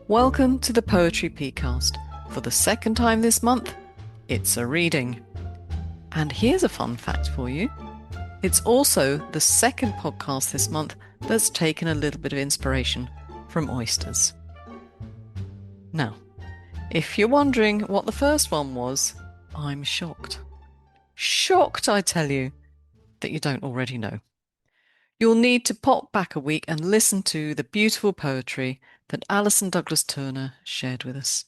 Welcome to the Poetry Peacast. For the second time this month, it's a reading. And here's a fun fact for you. It's also the second podcast this month that's taken a little bit of inspiration from oysters. Now, if you're wondering what the first one was, I'm shocked. Shocked, I tell you, that you don't already know. You'll need to pop back a week and listen to the beautiful poetry that Alison Douglas Turner shared with us.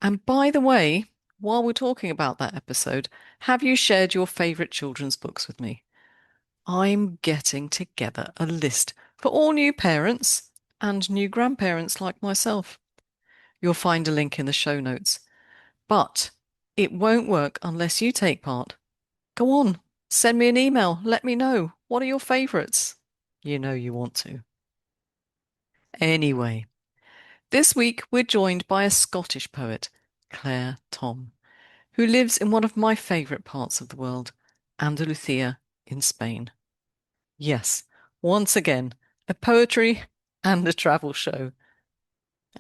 And by the way, while we're talking about that episode, have you shared your favourite children's books with me? I'm getting together a list for all new parents and new grandparents like myself. You'll find a link in the show notes. But it won't work unless you take part. Go on, send me an email. Let me know. What are your favourites? You know you want to. Anyway, this week we're joined by a Scottish poet, Claire Thom, who lives in one of my favourite parts of the world, Andalusia in Spain. Yes, once again, a poetry and a travel show.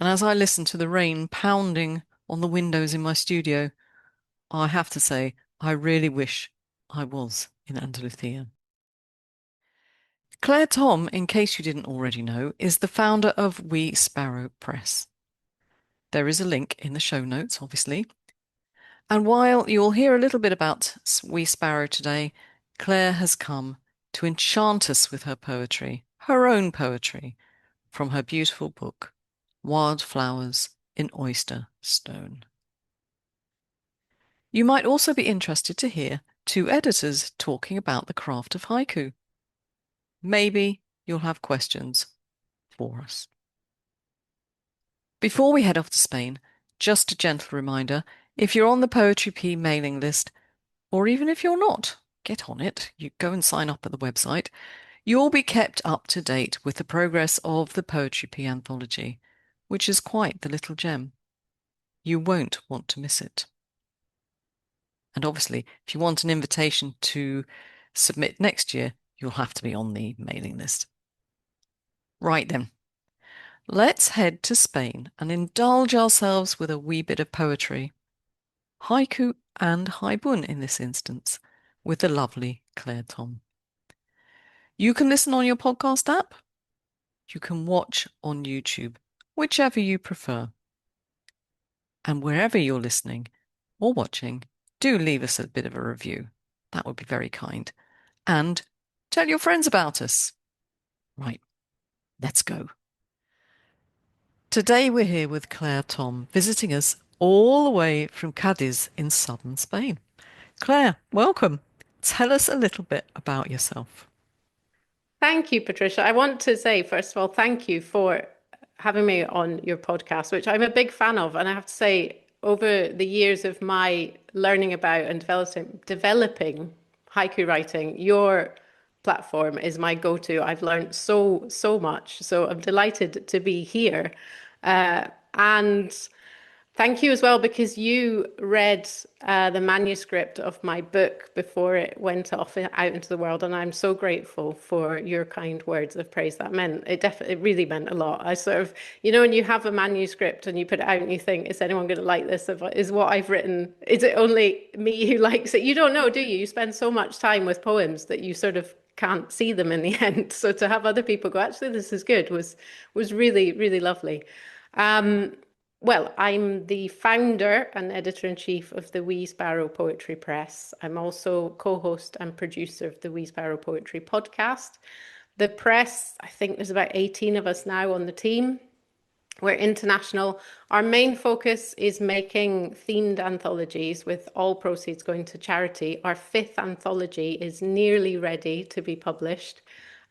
And as I listen to the rain pounding on the windows in my studio, I have to say, I really wish I was in Andalusia. Claire Thom, in case you didn't already know, is the founder of Wee Sparrow Press. There is a link in the show notes, obviously. And while you'll hear a little bit about Wee Sparrow today, Claire has come to enchant us with her poetry, her own poetry, from her beautiful book, Wildflowers in Oyster Stone. You might also be interested to hear two editors talking about the craft of haiku. Maybe you'll have questions for us. Before we head off to Spain, just a gentle reminder, if you're on the Poetry Pea mailing list, or even if you're not, get on it, you go and sign up at the website, you'll be kept up to date with the progress of the Poetry Pea anthology, which is quite the little gem. You won't want to miss it. And obviously, if you want an invitation to submit next year, you'll have to be on the mailing list. Right then, let's head to Spain and indulge ourselves with a wee bit of poetry. Haiku and haibun in this instance, with the lovely Claire Thom. You can listen on your podcast app. You can watch on YouTube, whichever you prefer. And wherever you're listening or watching, do leave us a bit of a review. That would be very kind. And tell your friends about us. Right, let's go. Today we're here with Claire Thom, visiting us all the way from Cadiz in southern Spain. Claire, welcome. Tell us a little bit about yourself. Thank you, Patricia. I want to say, first of all, thank you for having me on your podcast, which I'm a big fan of. And I have to say, over the years of my learning about and developing haiku writing, your platform is my go-to. I've learned so much. So I'm delighted to be here. And thank you as well, because you read the manuscript of my book before it went off out into the world, and I'm so grateful for your kind words of praise. That meant it really meant a lot. I sort of, when you have a manuscript and you put it out and you think, is anyone going to like this? Is what I've written, is it only me who likes it? You don't know, do you? You spend so much time with poems that you sort of can't see them in the end. So to have other people go, actually, this is good, was really, really lovely. Well, I'm the founder and editor-in-chief of the Wee Sparrow Poetry Press. I'm also co-host and producer of the Wee Sparrow Poetry Podcast. The press, I think there's about 18 of us now on the team. We're international. Our main focus is making themed anthologies with all proceeds going to charity. Our fifth anthology is nearly ready to be published.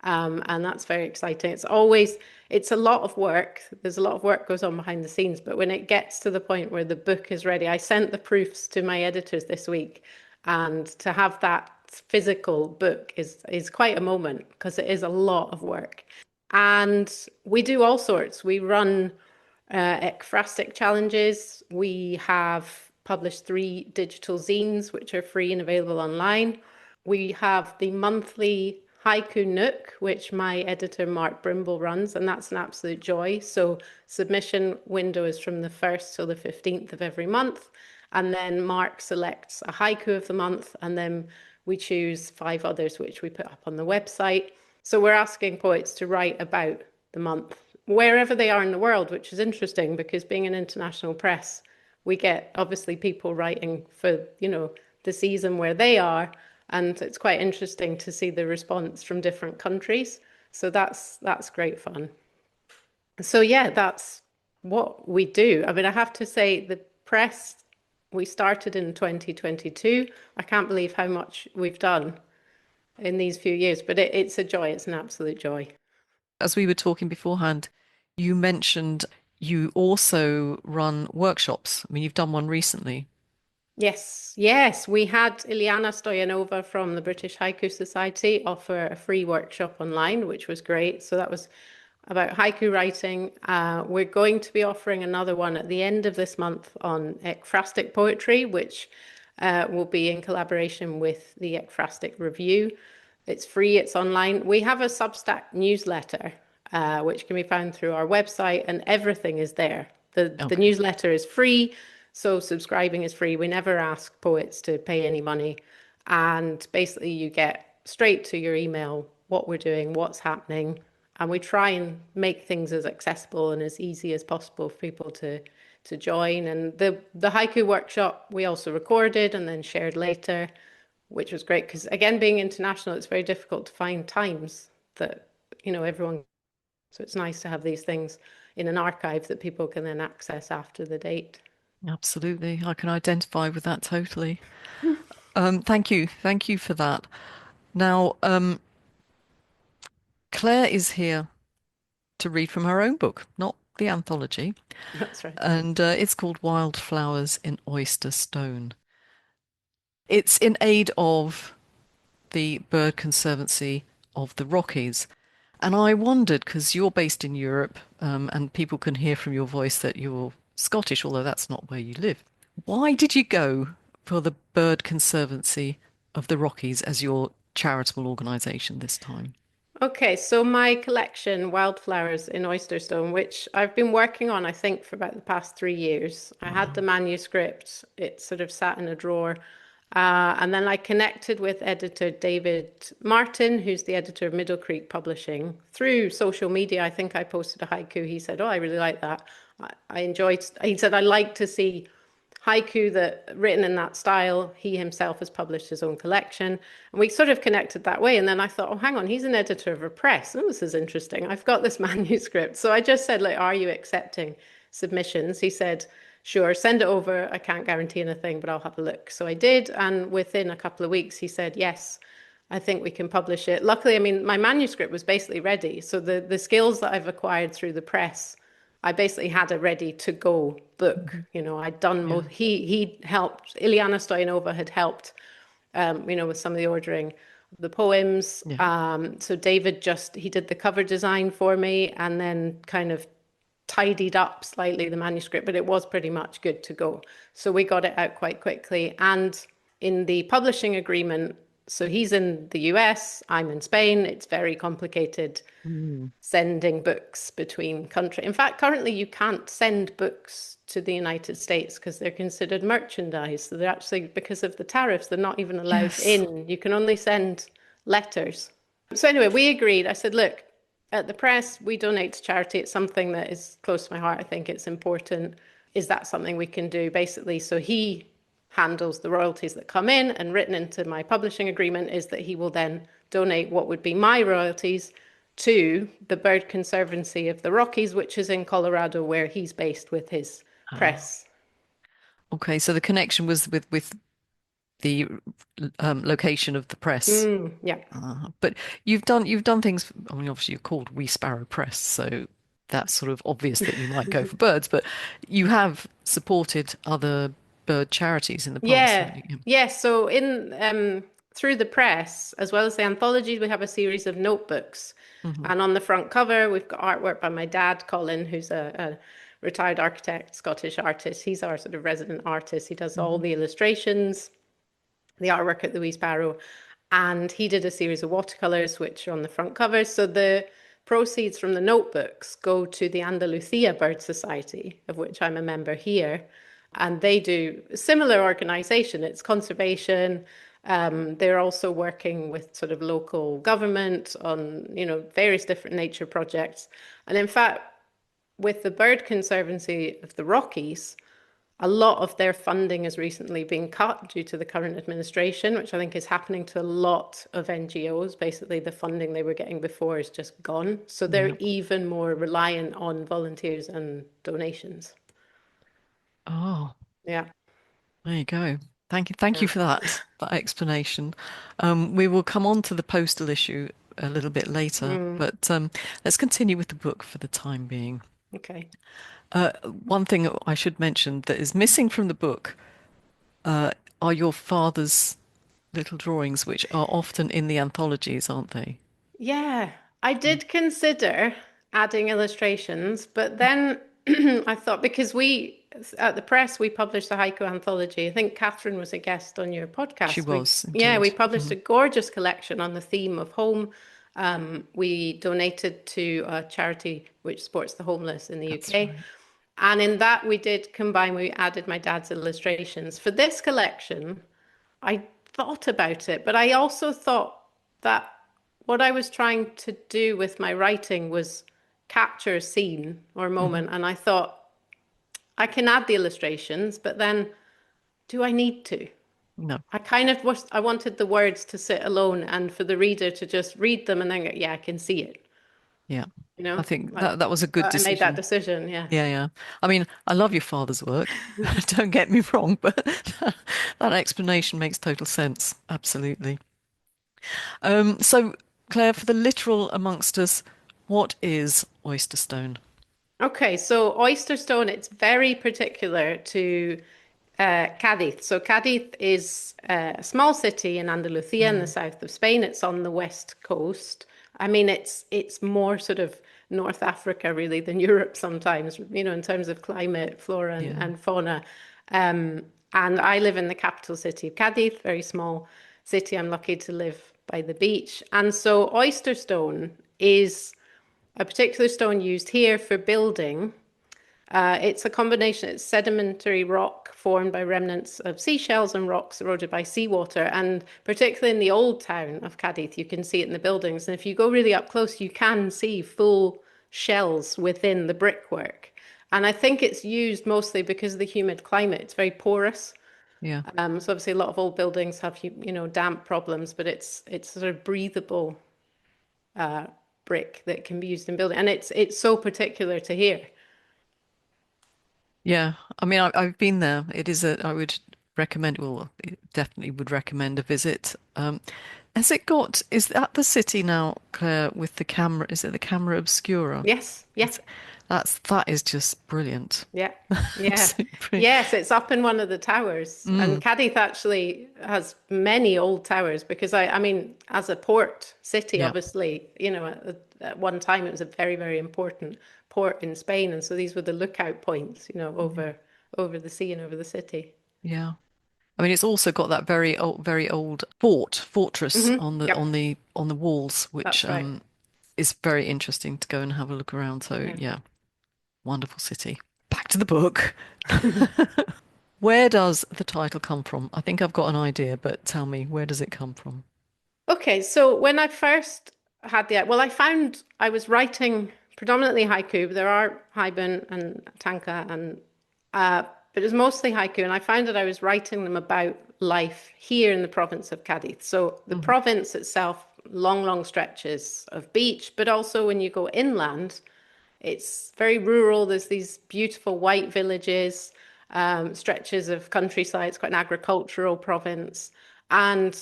And that's very exciting. It's a lot of work. There's a lot of work goes on behind the scenes, but when it gets to the point where the book is ready, I sent the proofs to my editors this week, and to have that physical book is quite a moment, because it is a lot of work. And we do all sorts. We run ekphrastic challenges. We have published 3 digital zines, which are free and available online. We have the monthly Haiku Nook, which my editor Mark Brimble runs, and that's an absolute joy. So submission window is from the 1st till the 15th of every month. And then Mark selects a haiku of the month, and then we choose 5 others, which we put up on the website. So we're asking poets to write about the month, wherever they are in the world, which is interesting because being an international press, we get obviously people writing for, the season where they are. And it's quite interesting to see the response from different countries. So that's great fun. So yeah, that's what we do. I mean, I have to say the press, we started in 2022. I can't believe how much we've done in these few years, but it's a joy. It's an absolute joy. As we were talking beforehand, you mentioned you also run workshops. I mean, you've done one recently. Yes, yes. We had Ilyana Stoyanova from the British Haiku Society offer a free workshop online, which was great. So that was about haiku writing. We're going to be offering another one at the end of this month on ekphrastic poetry, which will be in collaboration with the Ekphrastic Review. It's free, it's online. We have a Substack newsletter, which can be found through our website, and everything is there. The Okay. newsletter is free, so subscribing is free. We never ask poets to pay any money. And basically, you get straight to your email what we're doing, what's happening. And we try and make things as accessible and as easy as possible for people to join. And the haiku workshop we also recorded and then shared later, which was great because again, being international, it's very difficult to find times that, everyone. So it's nice to have these things in an archive that people can then access after the date. Absolutely. I can identify with that totally. Thank you. Thank you for that. Now, Claire is here to read from her own book, not the anthology, That's right. and it's called Wildflowers in Oyster Stone. It's in aid of the Bird Conservancy of the Rockies. And I wondered, because you're based in Europe, and people can hear from your voice that you're Scottish, although that's not where you live. Why did you go for the Bird Conservancy of the Rockies as your charitable organisation this time? Okay, so my collection, Wildflowers in Oyster Stone, which I've been working on, I think, for about the past 3 years. I had the Wow. manuscript, it sort of sat in a drawer. And then I connected with editor David Martin, who's the editor of Middle Creek Publishing, through social media. I think I posted a haiku. He said, "Oh, I really like that. I enjoyed." He said, "I like to see haiku that written in that style." He himself has published his own collection, and we sort of connected that way. And then I thought, oh, hang on, he's an editor of a press. Oh, this is interesting. I've got this manuscript. So I just said, like, are you accepting submissions? He said, sure, send it over. I can't guarantee anything, but I'll have a look. So I did, and within a couple of weeks, he said, yes, I think we can publish it. Luckily, I mean, my manuscript was basically ready. So the skills that I've acquired through the press, I basically had a ready to go book. Mhm. I'd done Yeah. most, he helped, Ilyana Stoyanova had helped, with some of the ordering of the poems. Yeah. So David he did the cover design for me and then kind of tidied up slightly the manuscript, but it was pretty much good to go. So we got it out quite quickly. And in the publishing agreement, so he's in the US, I'm in Spain. It's very complicated Mm. sending books between countries. In fact, currently you can't send books to the United States because they're considered merchandise. So they're actually, because of the tariffs, they're not even allowed Yes. in. You can only send letters. So anyway, we agreed. I said, look, at the press, we donate to charity. It's something that is close to my heart. I think it's important. Is that something we can do? Basically, so he handles the royalties that come in, and written into my publishing agreement is that he will then donate what would be my royalties to the Bird Conservancy of the Rockies, which is in Colorado, where he's based with his Ah. press. Okay, so the connection was with the location of the press. Yeah. But you've done things. I mean, obviously you're called Wee Sparrow Press, so that's sort of obvious that you might go for birds. But you have supported other bird charities in the past, Yeah, haven't you? yeah. So in through the press, as well as the anthologies, we have a series of notebooks. Hmm. And on the front cover, we've got artwork by my dad, Colin, who's a retired architect, Scottish artist. He's our sort of resident artist. He does all Hmm. the illustrations, the artwork at the Wee Sparrow. And he did a series of watercolors, which are on the front covers. So the proceeds from the notebooks go to the Andalusia Bird Society, of which I'm a member here. And they do a similar organization. It's conservation. They're also working with sort of local government on, various different nature projects. And in fact, with the Bird Conservancy of the Rockies, a lot of their funding has recently been cut due to the current administration, which I think is happening to a lot of NGOs. Basically, the funding they were getting before is just gone. So they're Yeah. even more reliant on volunteers and donations. Oh, Yeah. there you go. Thank you Yeah. for that explanation. We will come on to the postal issue a little bit later, Mm, but let's continue with the book for the time being. okay. One thing I should mention that is missing from the book uh, are your father's little drawings, which are often in the anthologies, aren't they? Yeah, I did consider adding illustrations, but then I thought because we at the press we published a haiku anthology. I think Catherine was a guest on your She podcast. was We indeed. published Mhm. a gorgeous collection on the theme of home. We donated to a charity which supports the homeless in the That's UK. right. And in that we did combine, we added my dad's illustrations. For this collection, I thought about it, but I also thought that what I was trying to do with my writing was capture a scene or Hmm. moment. And I thought I can add the illustrations, but then do I need to? No, I kind of was, I wanted the words to sit alone and for the reader to just read them and then go, yeah, I can see it, yeah. you I know? think Like, that was a good I made that decision. decision, yeah. Yeah, yeah. I mean, I love your father's work. Don't get me wrong, but that explanation makes total sense. Absolutely. So, Claire, for the literal amongst us, what is Oyster Stone? Okay, so Oyster Stone, it's very particular to Cadiz. So Cadiz is a small city in Andalusia in the Mm, south of Spain. It's on the west coast. I mean, it's more sort of North Africa really than Europe sometimes, in terms of climate, flora yeah. and fauna. Um, and I live in the capital city of Cadiz, very small city. I'm lucky to live by the beach. And so Oyster Stone is a particular stone used here for building. It's a combination, it's sedimentary rock formed by remnants of seashells and rocks eroded by seawater. And particularly in the old town of Cadiz, you can see it in the buildings. And if you go really up close, you can see full shells within the brickwork. And I think it's used mostly because of the humid climate. It's very porous. Yeah. So obviously a lot of old buildings have, damp problems, but it's sort of breathable brick that can be used in building. And it's so particular to here. Yeah. I mean, I've been there. I would recommend, well, definitely would recommend a visit. Is that the city now, Claire, with the camera? Is it the camera obscura? Yes, yeah. That's, that is just brilliant. Yeah, yeah. Absolutely brilliant. Yes, it's up in one of the towers. And Mm, Cadiz actually has many old towers because I mean, as a port city, yeah. obviously, at one time it was a very, very important port in Spain. And so these were the lookout points, Yeah. over the sea and over the city. Yeah. I mean, it's also got that very old fortress Hmm. Yep, on the walls, which that's right. is very interesting to go and have a look around. So Yeah. yeah, wonderful city. Back to the book. Where does the title come from? I think I've got an idea, but tell me, where does it come from? Okay, so when I first had well, I found I was writing predominantly haiku, but there are haibun and tanka, but it was mostly haiku, and I found that I was writing them about life here in the province of Cadiz. So the Hmm. province itself, long, long stretches of beach, but also when you go inland, it's very rural. There's these beautiful white villages, stretches of countryside. It's quite an agricultural province. And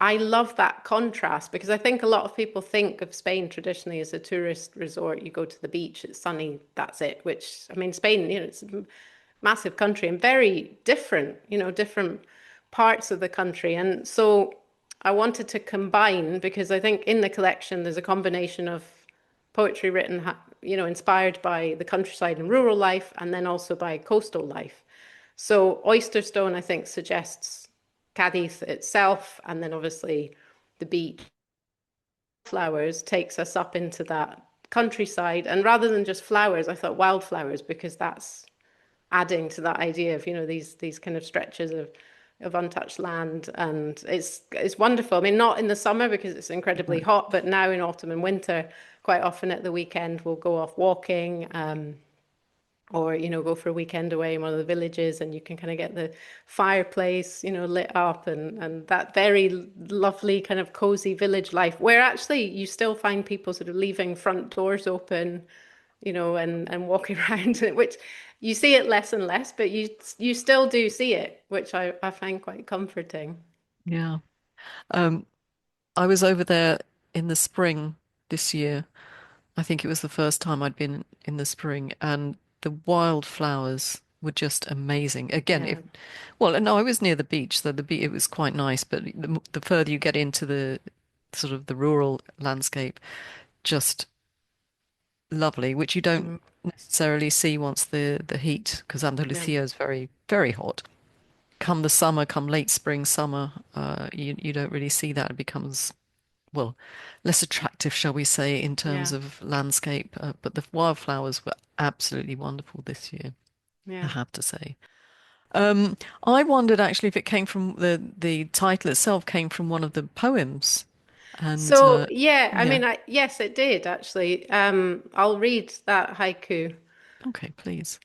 I love that contrast because I think a lot of people think of Spain traditionally as a tourist resort. You go to the beach, it's sunny, that's it. Which, I mean, Spain, it's a massive country and very different, different parts of the country. And so I wanted to combine because I think in the collection there's a combination of poetry written, inspired by the countryside and rural life, and then also by coastal life. So Oyster Stone, I think, suggests Cadiz itself, and then obviously the beach flowers takes us up into that countryside. And rather than just flowers, I thought wildflowers because that's adding to that idea of, these kind of stretches of untouched land. And it's wonderful. I mean, not in the summer because it's incredibly hot, but now in autumn and winter, quite often at the weekend we'll go off walking. Or go for a weekend away in one of the villages, and you can kind of get the fireplace lit up, and that very lovely kind of cozy village life where actually you still find people sort of leaving front doors open, and walking around it, which you see it less and less, but you still do see it, which I find quite comforting. Yeah. Um, I was over there in the spring this year. I think it was the first time I'd been in the spring, and the wildflowers were just amazing. Again, Yeah. well, no, I was near the beach, so the beach it was quite nice, but the further you get into the sort of the rural landscape, just lovely, which you don't Mhm. necessarily see once the heat, because Yeah. Andalusia is very, very hot. Come the summer, come late spring, summer, you don't really see that. It becomes, well, less attractive, shall we say, in terms Yeah. of landscape. But the wildflowers were absolutely wonderful this year, I Yeah. have to say. Um, I wondered actually if it came from the title itself came from one of the poems, and So yeah, I yeah, mean, yes, it did actually. I'll read that haiku. okay, please.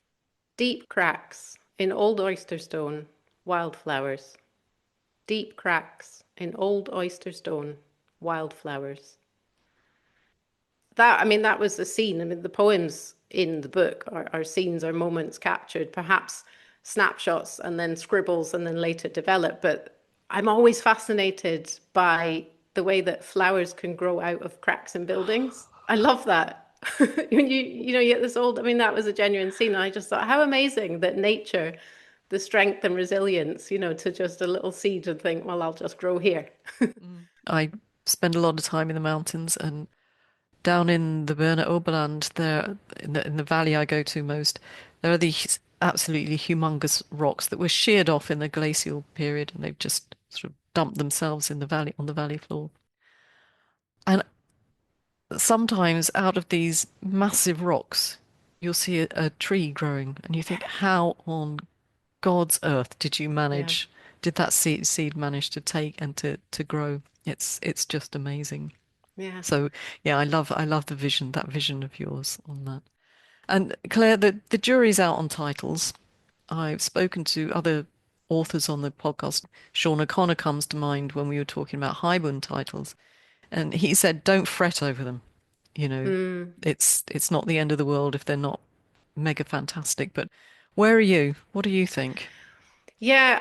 Deep cracks in old oyster stone, wildflowers. Deep cracks in old oyster stone, wildflowers. I mean, that was the scene. I mean, the poems in the book are scenes or moments captured, perhaps snapshots and then scribbles and then later developed. But I'm always fascinated by the way that flowers can grow out of cracks in buildings. I love that. When you get this old, I mean, that was a genuine scene. And I just thought, how amazing that nature, the strength and resilience, to just a little seed and think, well, I'll just grow here. I spend a lot of time in the mountains and down in the Berner Oberland, there in the valley I go to most, there are these absolutely humongous rocks that were sheared off in the glacial period, and they've just sort of dumped themselves in the valley on the valley floor. And sometimes out of these massive rocks, you'll see a tree growing, and you think, how on God's earth did you Yeah, manage? Did that seed manage to take and to grow? It's just amazing. yeah. So yeah, I love that vision of yours on that. And Claire, the jury's out on titles. I've spoken to other authors on the podcast. Sean O'Connor comes to mind when we were talking about haibun titles, and he said, "Don't fret over them. You know, Mm. it's not the end of the world if they're not mega fantastic." But where are you? What do you think? Yeah,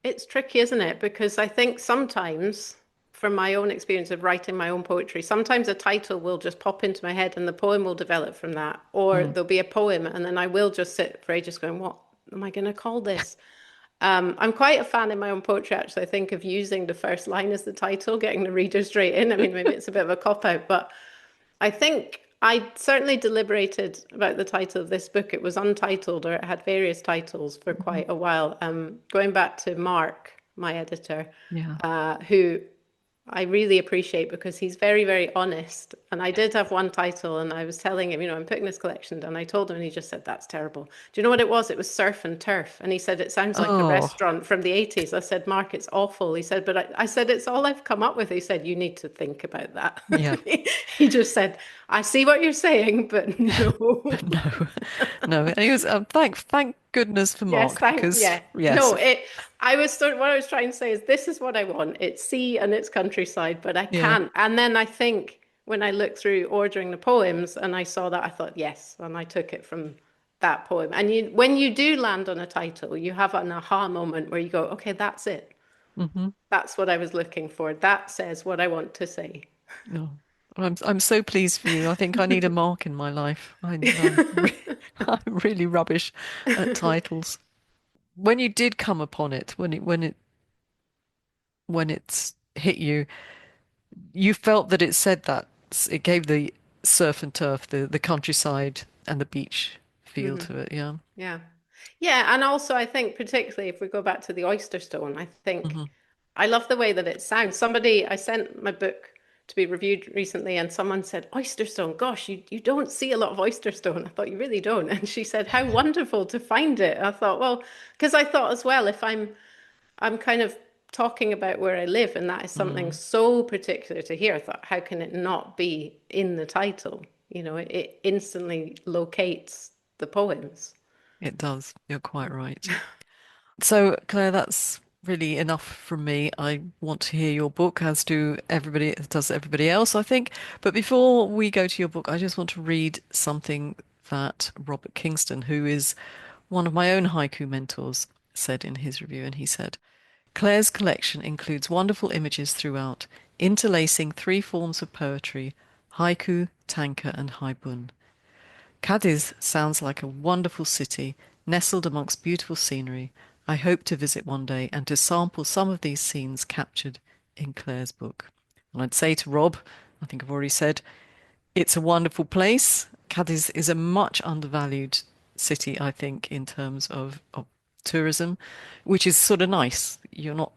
it's tricky, isn't it? Because I think sometimes, from my own experience of writing my own poetry, sometimes a title will just pop into my head and the poem will develop from that. Or Mm, there'll be a poem and then I will just sit for ages going, what am I going to call this? I'm quite a fan in my own poetry, actually. I think of using the first line as the title, getting the reader straight in. I mean, maybe it's a bit of a cop out, but I think I certainly deliberated about the title of this book. It was untitled, or it had various titles for mhm. quite a while. Going back to Mark, my editor, Yeah. who I really appreciate because he's very, very honest. And I did have one title, and I was telling him, I'm putting this collection down. I told him, and he just said, "That's terrible." Do you know what it was? It was Surf and Turf. And he said, "It sounds like a Oh, restaurant from the 80s." I said, "Mark, it's awful." He said, "But I said, it's all I've come up with." He said, "You need to think about that." yeah. He just said, "I see what you're saying, but no." No, no. And he was thank goodness for Yes, Mark because yeah. yes, No, I was sort of, what I was trying to say is this is what I want. It's sea and it's countryside, but I yeah. can't. And then I think when I looked through ordering the poems and I saw that, I thought, yes, and I took it from that poem. And when you do land on a title, you have an aha moment where you go, okay, that's it. Hmm. That's what I was looking for. That says what I want to say. No, I'm so pleased for you. I think I need a Mark in my life. I'm really rubbish at titles. When you did come upon it, when it's hit you, you felt that it said that it gave the surf and turf, the countryside and the beach feel Hmm. to it. Yeah. Yeah. Yeah, and also I think particularly if we go back to the Oyster Stone, I think Hmm. I love the way that it sounds. I sent my book to be reviewed recently, and someone said, Oyster Stone, gosh, you don't see a lot of Oyster Stone. I thought, you really don't. And she said, how wonderful to find it. I thought, well, because I thought as well, if I'm kind of talking about where I live, and that is something Mm, so particular to here, I thought, how can it not be in the title? It instantly locates the poems. it does. You're quite right. So, Claire, that's really enough from me. I want to hear your book, as does everybody else, I think. But before we go to your book, I just want to read something that Robert Kingston, who is one of my own haiku mentors, said in his review. And he said, Claire's collection includes wonderful images throughout, interlacing three forms of poetry: haiku, tanka, and haibun. Cadiz sounds like a wonderful city, nestled amongst beautiful scenery. I hope to visit one day and to sample some of these scenes captured in Claire's book. And I'd say to Rob, I think I've already said, it's a wonderful place. Cadiz is a much undervalued city, I think, in terms of tourism, which is sort of nice. You're not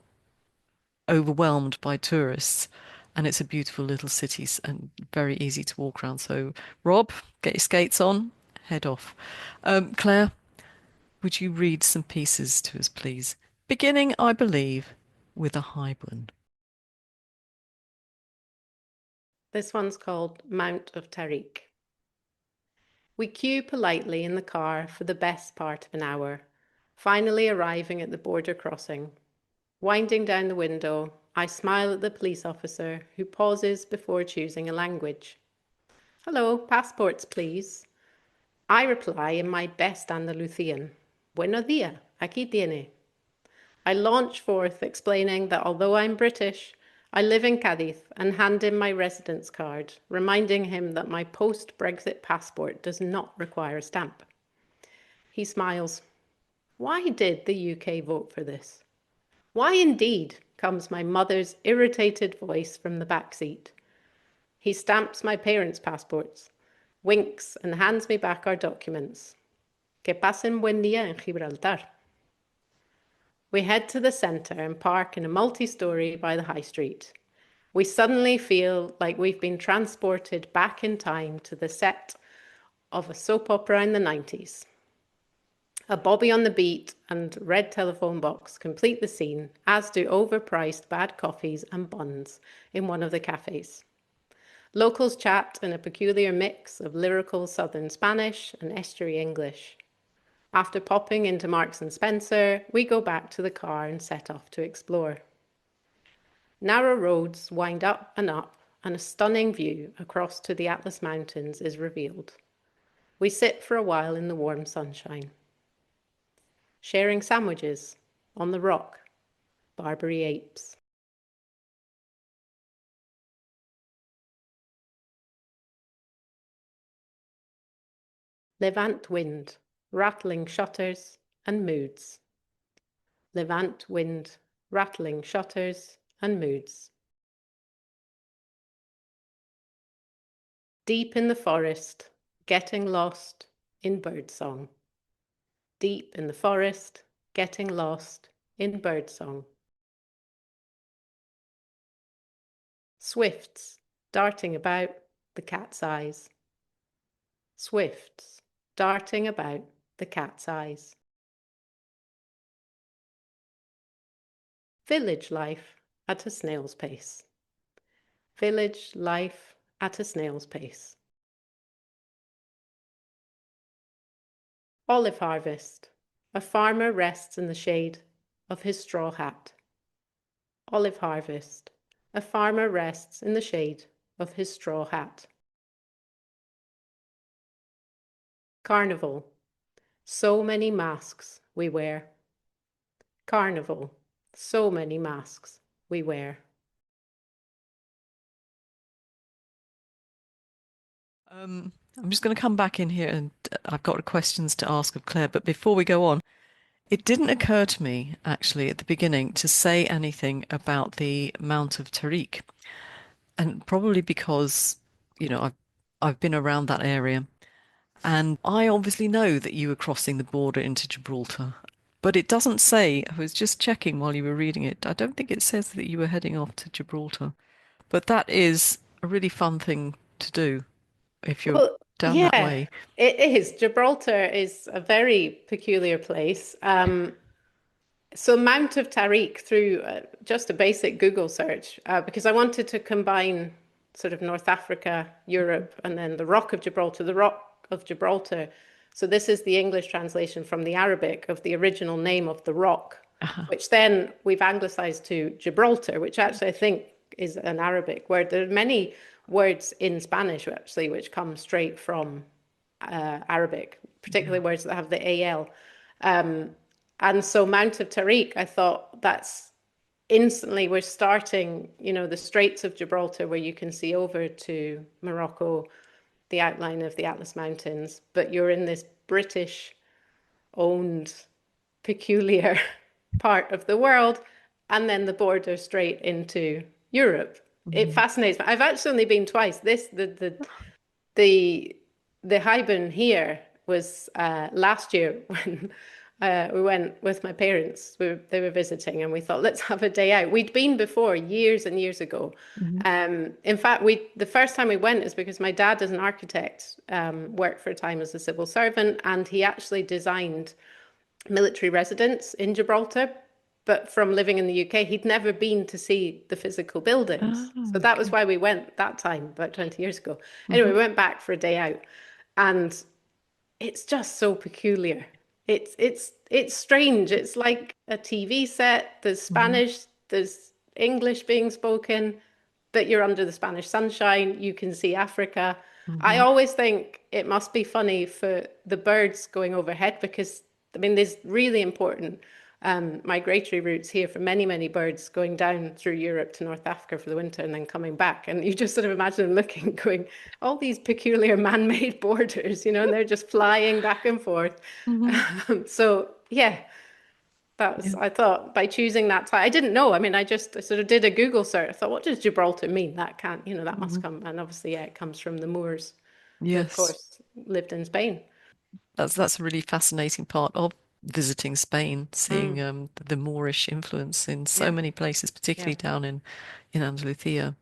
overwhelmed by tourists, and it's a beautiful little city and very easy to walk around. So, Rob, get your skates on, head off. Claire, would you read some pieces to us, please? Beginning, I believe, with a haibun. This one's called Mount of Tariq. We queue politely in the car for the best part of an hour, finally arriving at the border crossing. Winding down the window, I smile at the police officer who pauses before choosing a language. Hello, passports, please. I reply in my best Andalusian. Buenos días, aquí tiene. I launch forth explaining that although I'm British, I live in Cadiz and hand him my residence card, reminding him that my post-Brexit passport does not require a stamp. He smiles. Why did the UK vote for this? Why indeed, comes my mother's irritated voice from the back seat. He stamps my parents' passports, winks and hands me back our documents. Que pasen buen día en Gibraltar. We head to the centre and park in a multi-storey by the high street. We suddenly feel like we've been transported back in time to the set of a soap opera in the 90s. A Bobby on the Beat and red telephone box complete the scene, as do overpriced bad coffees and buns in one of the cafes. Locals chat in a peculiar mix of lyrical Southern Spanish and estuary English. After popping into Marks and Spencer, we go back to the car and set off to explore. Narrow roads wind up, and a stunning view across to the Atlas Mountains is revealed. We sit for a while in the warm sunshine. Sharing sandwiches on the rock, Barbary apes. Levant wind, rattling shutters and moods. Levant wind, rattling shutters and moods. Deep in the forest, getting lost in birdsong. Deep in the forest, getting lost in birdsong. Swifts, darting about the cat's eyes. Swifts, darting about the cat's eyes. Village life at a snail's pace. Village life at a snail's pace. Olive harvest. A farmer rests in the shade of his straw hat. Olive harvest. A farmer rests in the shade of his straw hat. Carnival. So many masks we wear. Carnival. So many masks we wear. I'm just going to come back in here and I've got questions to ask of Claire. But before we go on, it didn't occur to me actually at the beginning to say anything about the Mount of Tariq, and probably because, I've been around that area And I obviously know that you were crossing the border into Gibraltar, but it doesn't say, I was just checking while you were reading it, I don't think it says that you were heading off to Gibraltar. But that is a really fun thing to do if you're Well, down that yeah, way. it is. Gibraltar is a very peculiar place. So Mount of Tariq through just a basic Google search, because I wanted to combine sort of North Africa, Europe, and then the Rock of Gibraltar, the Rock of Gibraltar. So this is the English translation from the Arabic of the original name of the rock, Uh-huh. which then we've anglicized to Gibraltar, which actually I think is an Arabic word. There are many words in Spanish actually which come straight from Arabic, Yeah. particularly words that have the AL. Um, and so Mount of Tariq, I thought that's instantly we're starting, the Straits of Gibraltar, where you can see over to Morocco, the outline of the Atlas Mountains, but you're in this British owned, peculiar part of the world, and then the border straight into Europe. It Mhm. fascinates me. I've actually only been twice. The the haibun here was last year when we went with my parents. They were visiting, and we thought, let's have a day out. We'd been before years and years ago. Mhm. In fact, the first time we went is because my dad is an architect, worked for a time as a civil servant, and he actually designed military residence in Gibraltar. But from living in the UK, he'd never been to see the physical buildings. So Oh, that was okay. why we went that time, about 20 years ago. Anyway, Hmm. we went back for a day out, and it's just so peculiar. It's strange. It's like a TV set. There's Hmm. Spanish, there's English being spoken, but you're under the Spanish sunshine. You can see Africa. I Hmm. always think it must be funny for the birds going overhead because, I mean, there's really important migratory routes here for many, many birds going down through Europe to North Africa for the winter and then coming back. And you just sort of imagine them looking, going, all these peculiar man-made borders, and they're just flying back and forth. Hmm. So, yeah, Yeah. I thought by choosing that time, I didn't know. I mean, I sort of did a Google search. I thought, what does Gibraltar mean? That can't, that must Hmm. come. And obviously, yeah, it comes from the Moors who, of Yes. course, lived in Spain. That's a really fascinating part of visiting Spain, seeing Mm, the Moorish influence in so yeah, many places, yeah. particularly down in Andalusia.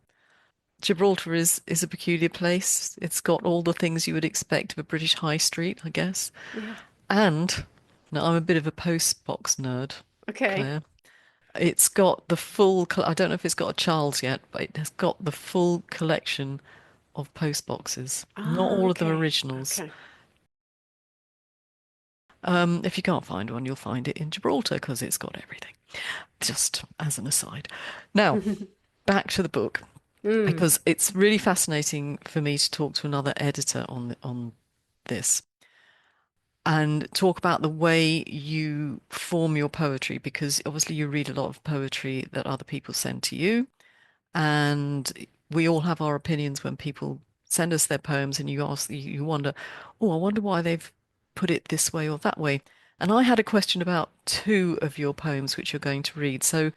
Gibraltar is a peculiar place. It's got all the things you would expect of a British high street, I guess. Yeah. And now I'm a bit of a postbox nerd, Okay. Claire. It's got the full, I don't know if it's got a Charles yet, but it has got the full collection of postboxes. Not Ah, all of them okay. originals. Okay. If you can't find one, you'll find it in Gibraltar because it's got everything. Just as an aside. Now, back to the book Mm, because it's really fascinating for me to talk to another editor on this and talk about the way you form your poetry because obviously you read a lot of poetry that other people send to you and we all have our opinions when people send us their poems and you wonder, oh, I wonder why they've put it this way or that way. And I had a question about two of your poems which you're going to read. So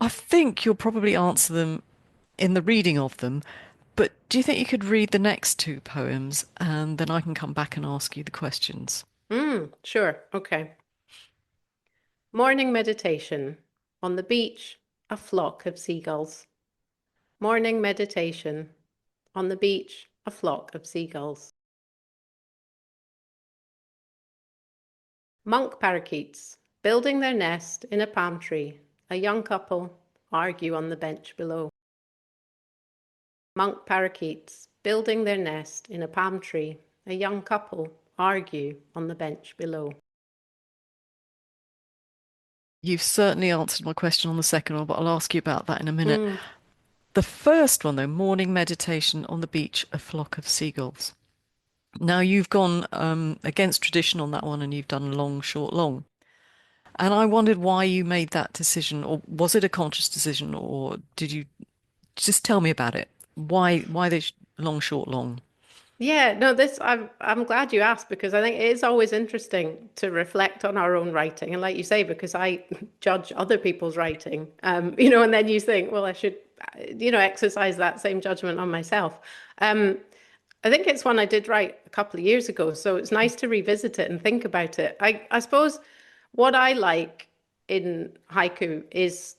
I think you'll probably answer them in the reading of them. But do you think you could read the next two poems and then I can come back and ask you the questions? sure. Okay. Morning meditation. On the beach, a flock of seagulls. Morning meditation. On the beach, a flock of seagulls. Monk parakeets, building their nest in a palm tree. A young couple argue on the bench below. Monk parakeets, building their nest in a palm tree. A young couple argue on the bench below. You've certainly answered my question on the second one, but I'll ask you about that in a minute. Mm, The first one, though, morning meditation on the beach, a flock of seagulls. Now you've gone against tradition on that one and you've done long, short, long. And I wondered why you made that decision, or was it a conscious decision, or did you just tell me about it? Why the long, short, long? Yeah, no, this I'm glad you asked because I think it is always interesting to reflect on our own writing. And like you say, because I judge other people's writing, and then you think, well, I should, exercise that same judgment on myself. Um, I think it's one I did write a couple of years ago, so it's nice to revisit it and think about it. I suppose what I like in haiku is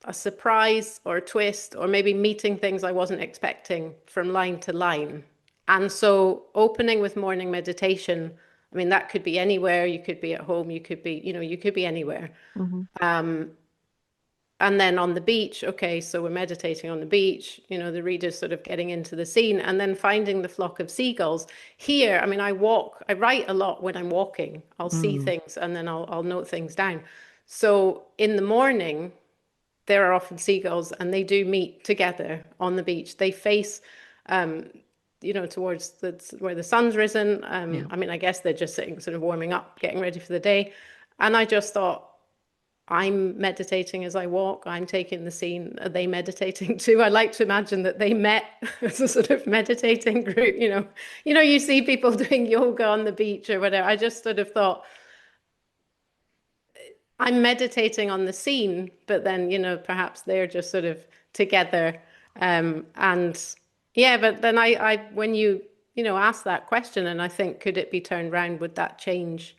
a surprise or a twist, or maybe meeting things I wasn't expecting from line to line. And so opening with morning meditation, I mean, that could be anywhere. You could be at home, you could be, you could be anywhere. Hmm. And then on the beach, okay, so we're meditating on the beach, the reader's sort of getting into the scene and then finding the flock of seagulls. Here, I mean, I write a lot when I'm walking. I'll see Mm. things and then I'll note things down. So in the morning, there are often seagulls and they do meet together on the beach. They face, um, towards where the sun's risen. Yeah. I mean, I guess they're just sitting, sort of warming up, getting ready for the day. And I just thought, I'm meditating as I walk. I'm taking the scene. Are they meditating too? I like to imagine that they met as a sort of meditating group. You see people doing yoga on the beach or whatever. I just sort of thought, I'm meditating on the scene, but then, perhaps they're just sort of together. And yeah, but then when ask that question, and I think, could it be turned round? Would that change,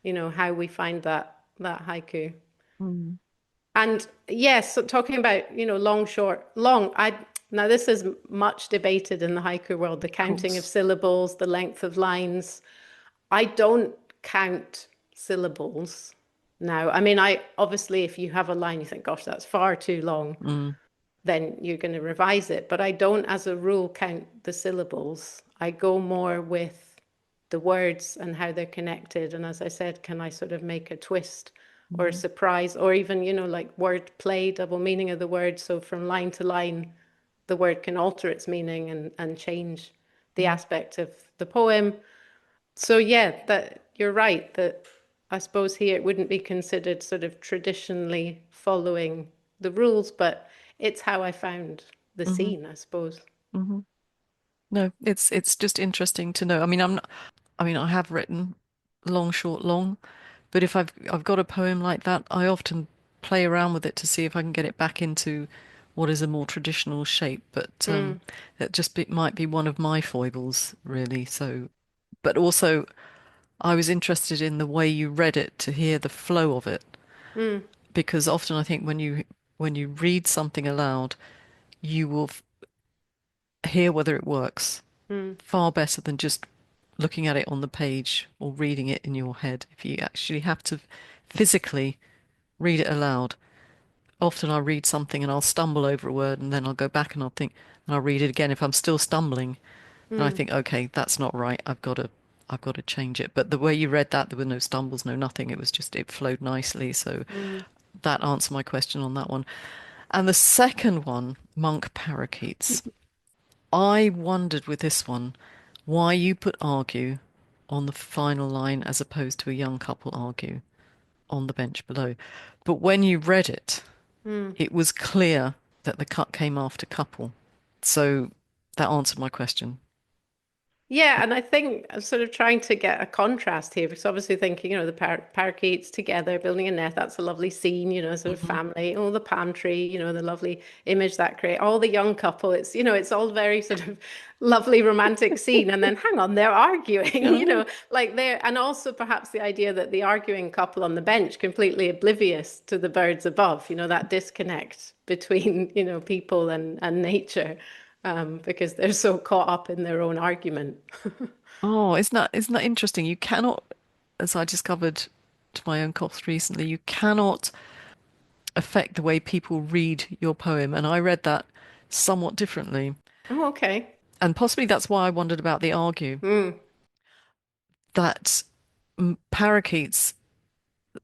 how we find that haiku? Mm. And yes, so talking about, long, short, long, now this is much debated in the haiku world, the Of counting of course. syllables, the length of lines. I don't count syllables now. I mean, I obviously, if you have a line, you think, gosh, that's far too long, Mm. then you're going to revise it. But I don't, as a rule, count the syllables. I go more with the words and how they're connected. And as I said, can I sort of make a twist or a Mhm. surprise or even, like word play, double meaning of the word. So from line to line, the word can alter its meaning and change the Mm. aspect of the poem. So yeah, that you're right that I suppose here it wouldn't be considered sort of traditionally following the rules, but it's how I found the Mhm. scene, I suppose. Mhm. No, it's just interesting to know. I mean, I'm not, I mean, I have written long, short, long, but if I've got a poem like that, I often play around with it to see if I can get it back into what is a more traditional shape. But Mm, might be one of my foibles, really. So, but also I was interested in the way you read it to hear the flow of it, mm, because often I think when you read something aloud, you will hear whether it works mm, far better than just looking at it on the page or reading it in your head. If you actually have to physically read it aloud, often I read something and I'll stumble over a word and then I'll go back and I'll think and I'll read it again if I'm still stumbling and I mm, think, okay, that's not right. I've got to change it. But the way you read that, there were no stumbles, no nothing. It was just it flowed nicely. So mm, that answered my question on that one. And the second one, monk parakeets. I wondered with this one why you put argue on the final line as opposed to a young couple argue on the bench below. But when you read it, mm. it was clear that the cut came after couple. So that answered my question. Yeah, and I think I'm sort of trying to get a contrast here because obviously thinking, the parakeets together building a nest, that's a lovely scene, sort of Hmm. family, all the palm tree, the lovely image that create, all the young couple, it's all very sort of lovely romantic scene. And then hang on, they're arguing, Oh, like they're, and also perhaps the idea that the arguing couple on the bench completely oblivious to the birds above, that disconnect between, people and nature because they're so caught up in their own argument. oh, isn't that interesting? You cannot, as I discovered to my own cost recently, you cannot affect the way people read your poem. And I read that somewhat differently. Oh, okay. And possibly that's why I wondered about the argue. Mm, That parakeets,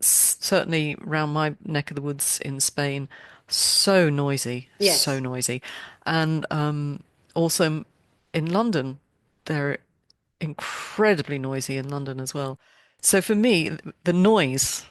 certainly around my neck of the woods in Spain, so yes. noisy. And also in London, they're incredibly noisy in London as well. So for me, the noise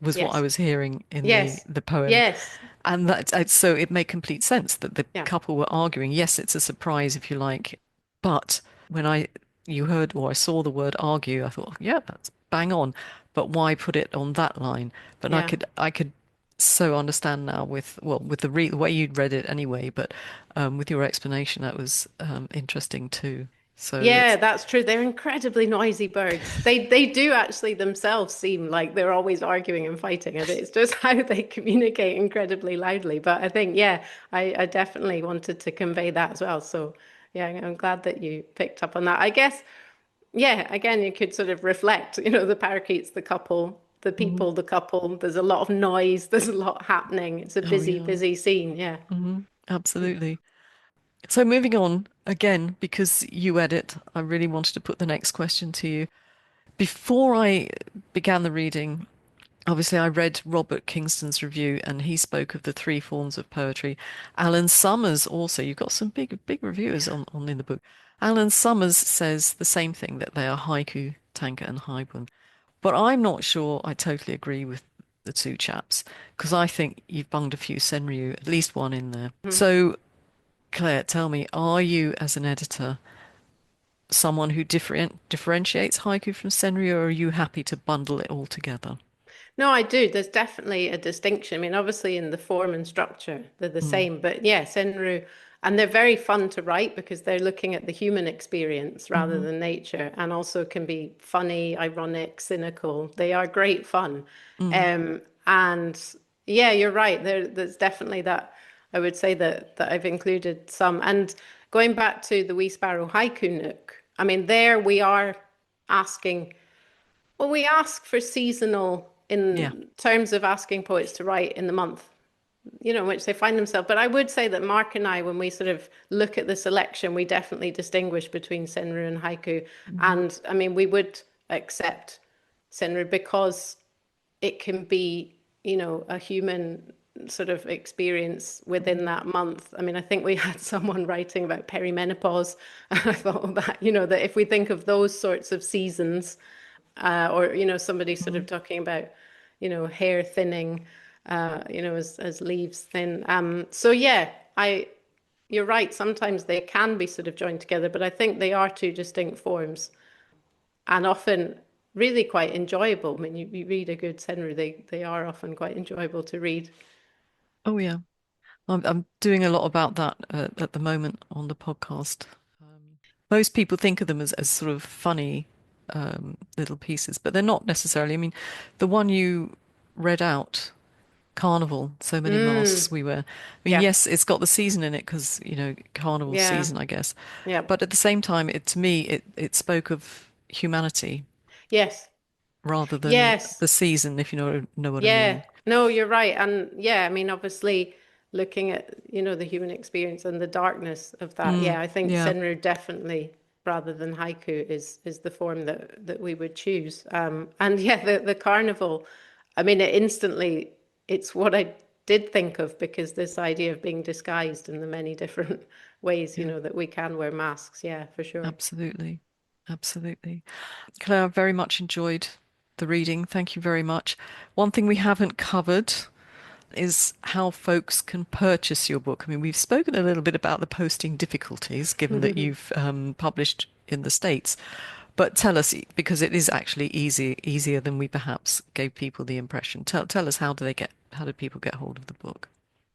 was what I Yes. was hearing in Yes. the poem. Yes. And so it made complete sense that the Yeah. couple were arguing. Yes, it's a surprise if you like, but when you heard or I saw the word argue, I thought, yeah, that's bang on. But why put it on that line? But Yeah. I could so understand now with with the way you'd read it anyway, but with your explanation, that was interesting too. So Yeah, it's, that's true. They're incredibly noisy birds. They do actually themselves seem like they're always arguing and fighting, and it's just how they communicate incredibly loudly. But I think, yeah, I definitely wanted to convey that as well. So yeah, I'm glad that you picked up on that. I guess, yeah, again, you could sort of reflect, the parakeets, the couple, the Mhm. people, the couple. There's a lot of noise, there's a lot happening. It's a Oh busy, yeah. busy scene. Yeah. Absolutely. So moving on again, because you edit, I really wanted to put the next question to you. Before I began the reading, obviously I read Robert Kingston's review and he spoke of the three forms of poetry. Alan Summers also, you've got some big reviewers on in the book. Alan Summers says the same thing, that they are haiku, tanka, and haibun. But I'm not sure I totally agree with the two chaps because I think you've bunged a few senryu, at least one in there. Mhm. So Claire, tell me, are you, as an editor, someone who differentiates haiku from senryu, or are you happy to bundle it all together? No, I do. There's definitely a distinction. I mean, obviously in the form and structure, they're the Mm, same, but yeah, Senru, and they're very fun to write because they're looking at the human experience rather hmm than nature, and also can be funny, ironic, cynical. They are great fun. mm, And yeah, you're right. There's definitely that. I would say that I've included some. And going back to the Wee Sparrow Haiku Nook, I mean, there we are asking. Well, we ask for seasonal yeah, in terms of asking poets to write in the month, in which they find themselves. But I would say that Mark and I, when we sort of look at the selection, we definitely distinguish between Senru and Haiku. hmm And I mean, we would accept Senru because it can be, a human sort of experience within that month. I mean, I think we had someone writing about perimenopause, and I thought that, that if we think of those sorts of seasons, or somebody sort hmm of talking about hair thinning, as leaves thin. So yeah, I you're right, sometimes they can be sort of joined together, but I think they are two distinct forms and often really quite enjoyable. I mean, you read a good Senru, they are often quite enjoyable to read. Oh yeah. I'm doing a lot about that at the moment on the podcast. Most people think of them as sort of funny little pieces, but they're not necessarily. I mean, the one you read out, Carnival, so many masks Mm, we wear. I mean, yeah, yes, it's got the season in it because, Carnival yeah, season, I guess. yeah, But at the same time, to me, it spoke of humanity yes, rather than yes. the season, if you know what I Yeah, mean. no, you're right. And yeah, I mean, obviously looking at, the human experience and the darkness of that. Mm, Yeah, I think yeah, Senru definitely, rather than haiku, is the form that we would choose. And yeah, the carnival, I mean, it's what I did think of because this idea of being disguised in the many different ways, yeah, that we can wear masks. Yeah, for sure. absolutely. Absolutely. Claire, I very much enjoyed the reading. Thank you very much. One thing we haven't covered is how folks can purchase your book. I mean, we've spoken a little bit about the posting difficulties, given that you've published in the States. But tell us, because it is actually easier than we perhaps gave people the impression. Tell us, how do people get hold of the book?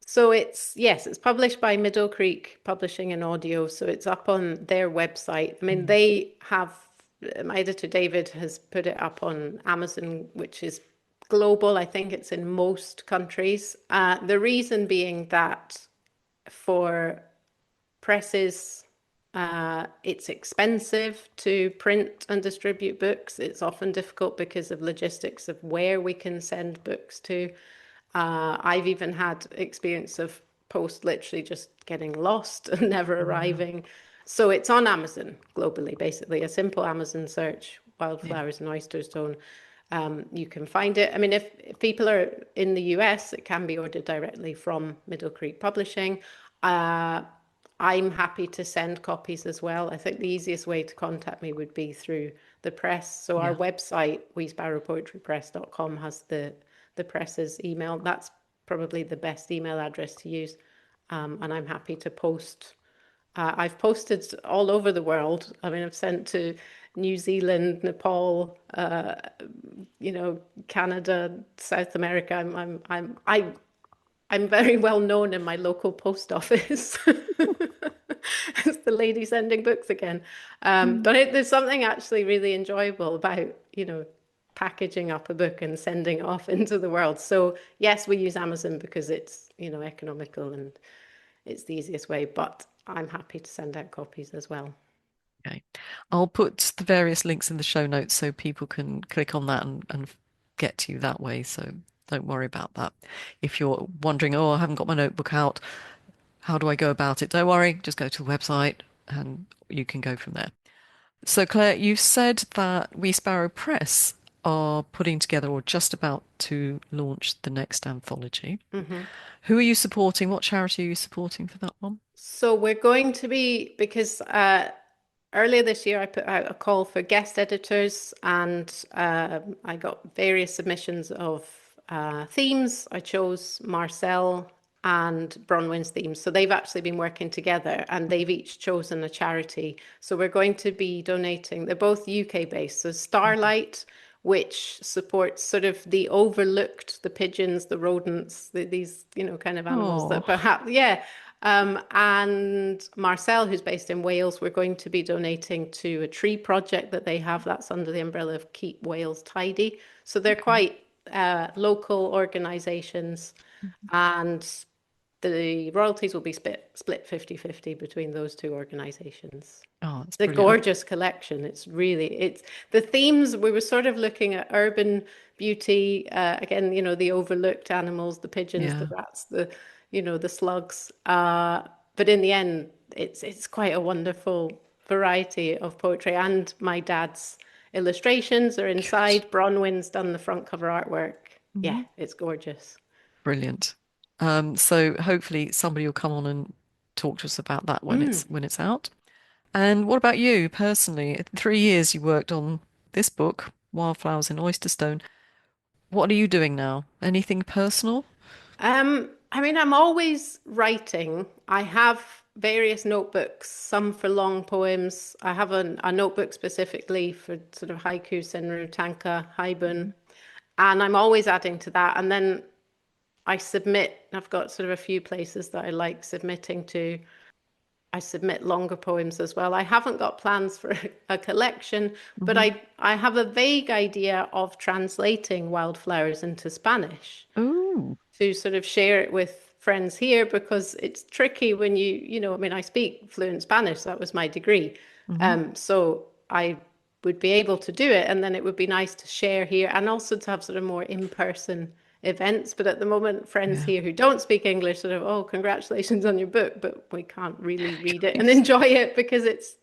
So yes, it's published by Middle Creek Publishing and Audio. So it's up on their website. I mean, Mm, they have, my editor David has put it up on Amazon, which is global. I think it's in most countries. The reason being that for presses, it's expensive to print and distribute books. It's often difficult because of logistics of where we can send books to. I've even had experience of post literally just getting lost and never oh yeah, arriving. So it's on Amazon globally, basically a simple Amazon search, yeah, Wildflowers and Oyster Stone. You can find it. I mean, if people are in the US, it can be ordered directly from Middle Creek Publishing. Uh, I'm happy to send copies as well. I think the easiest way to contact me would be through the press. So our yeah, website, weesparrowpoetrypress.com, has the press's email. That's probably the best email address to use. And I'm happy to post. I've posted all over the world. I mean, I've sent to New Zealand, Nepal, Canada, South America. I'm very well known in my local post office. It's the lady sending books again. Mm. But there's something actually really enjoyable about, packaging up a book and sending it off into the world. So yes, we use Amazon because it's, economical and it's the easiest way, but I'm happy to send out copies as well. Okay. I'll put the various links in the show notes so people can click on that and get to you that way. So don't worry about that. If you're wondering, oh, I haven't got my notebook out, how do I go about it? Don't worry, just go to the website and you can go from there. So, Claire, you said that Wee Sparrow Press are putting together or just about to launch the next anthology. Hmm. Who are you supporting? What charity are you supporting for that one? So we're going to be, because earlier this year I put out a call for guest editors, and I got various submissions of themes. I chose Marcel and Bronwyn's themes. So they've actually been working together and they've each chosen a charity. So we're going to be donating, they're both UK based. So Starlight, which supports sort of the overlooked, the pigeons, the rodents, these, kind of animals that Oh, perhaps, yeah. And Marcel, who's based in Wales, we're going to be donating to a tree project that they have that's under the umbrella of Keep Wales Tidy. So they're okay. quite local organizations, and the royalties will be split 50-50 between those two organizations. Oh, that's The brilliant. gorgeous collection. It's the themes. We were sort of looking at urban beauty, again, the overlooked animals, the pigeons, the Yeah, rats, the slugs. But in the end, it's quite a wonderful variety of poetry. And my dad's illustrations are good. inside. Bronwyn's done the front cover artwork. Yeah, Mhm. it's gorgeous. Brilliant. So hopefully somebody will come on and talk to us about that when Mm. it's out. And what about you personally? 3 years you worked on this book, Wildflowers in Oyster Stone. What are you doing now? Anything personal? I mean, I'm always writing. I have various notebooks, some for long poems. I have a notebook specifically for sort of haiku, senru, tanka, haibun, Mhm. and I'm always adding to that. And then I submit, I've got sort of a few places that I like submitting to. I submit longer poems as well. I haven't got plans for a collection, but Mhm. I have a vague idea of translating Wildflowers into Spanish Oh, to sort of share it with friends here, because it's tricky when I mean, I speak fluent Spanish. That was my degree. hmm. So I would be able to do it. And then it would be nice to share here and also to have sort of more in-person events. But at the moment, friends Yeah. here who don't speak English sort of, oh, congratulations on your book, but we can't really read it and Thanks. enjoy it because it's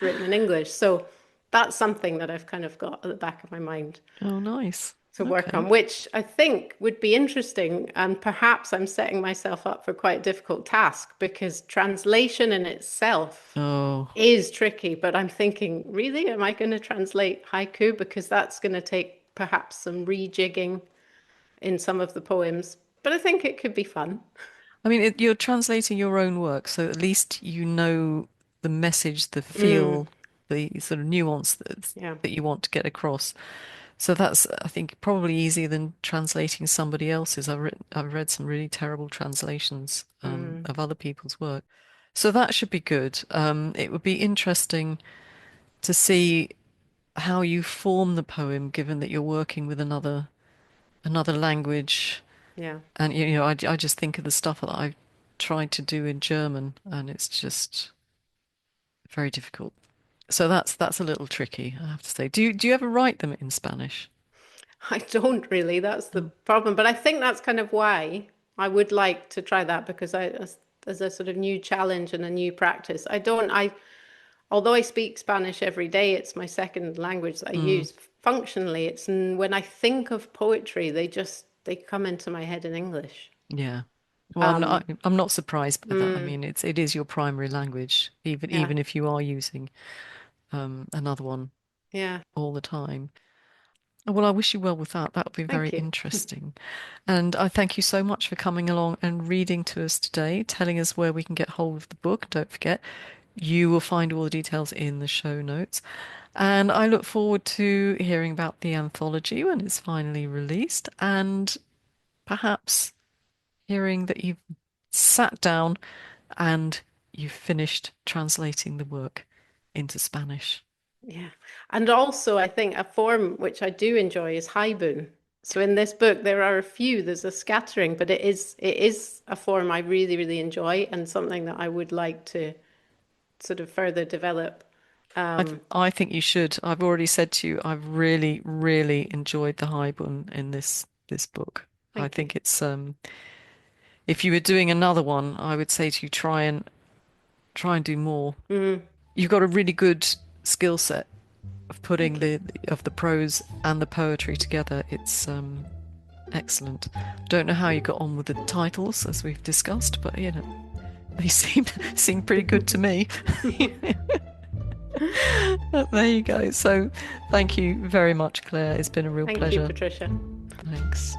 written in English. So that's something that I've kind of got at the back of my mind Oh, nice. to work Okay. on, which I think would be interesting. And perhaps I'm setting myself up for quite a difficult task because translation in itself Oh, is tricky. But I'm thinking, really, am I going to translate haiku? Because that's going to take perhaps some rejigging in some of the poems. But I think it could be fun. I mean, you're translating your own work, so at least you know the message, the Mm, feel, the sort of nuance yeah. that you want to get across. So that's, I think, probably easier than translating somebody else's. I've read some really terrible translations Mm, of other people's work. So that should be good. It would be interesting to see how you form the poem, given that you're working with another language. yeah. And I just think of the stuff that I've tried to do in German, and it's just very difficult. So that's a little tricky, I have to say. Do you ever write them in Spanish? I don't really. That's the Oh, problem. But I think that's kind of why I would like to try that, because as a sort of new challenge and a new practice. Although I speak Spanish every day, it's my second language that I mm, use functionally. When I think of poetry, they come into my head in English. yeah. Well, Um, I'm not surprised by that. I mm, mean, it is your primary language, even yeah, even if you are using another one yeah. all the time. Well, I wish you well with that. That would be very Thank you. interesting. And I thank you so much for coming along and reading to us today, telling us where we can get hold of the book. Don't forget, you will find all the details in the show notes. And I look forward to hearing about the anthology when it's finally released and perhaps hearing that you've sat down and you've finished translating the work into Spanish. Yeah. And also, I think a form which I do enjoy is haibun. So in this book, there are a few, there's a scattering, but it is a form I really, really enjoy and something that I would like to sort of further develop. Um, I think you should. I've already said to you, I've really, really enjoyed the haibun in this book. I thank you. think it's if you were doing another one, I would say to you, try and do more. Mm, You've got a really good skill set of putting thank you. the prose and the poetry together. It's excellent. Don't know how you got on with the titles as we've discussed, but you know, they seem pretty good to me. But there you go. So thank you very much, Claire. It's been a real Thank you, pleasure. Patricia. Thanks.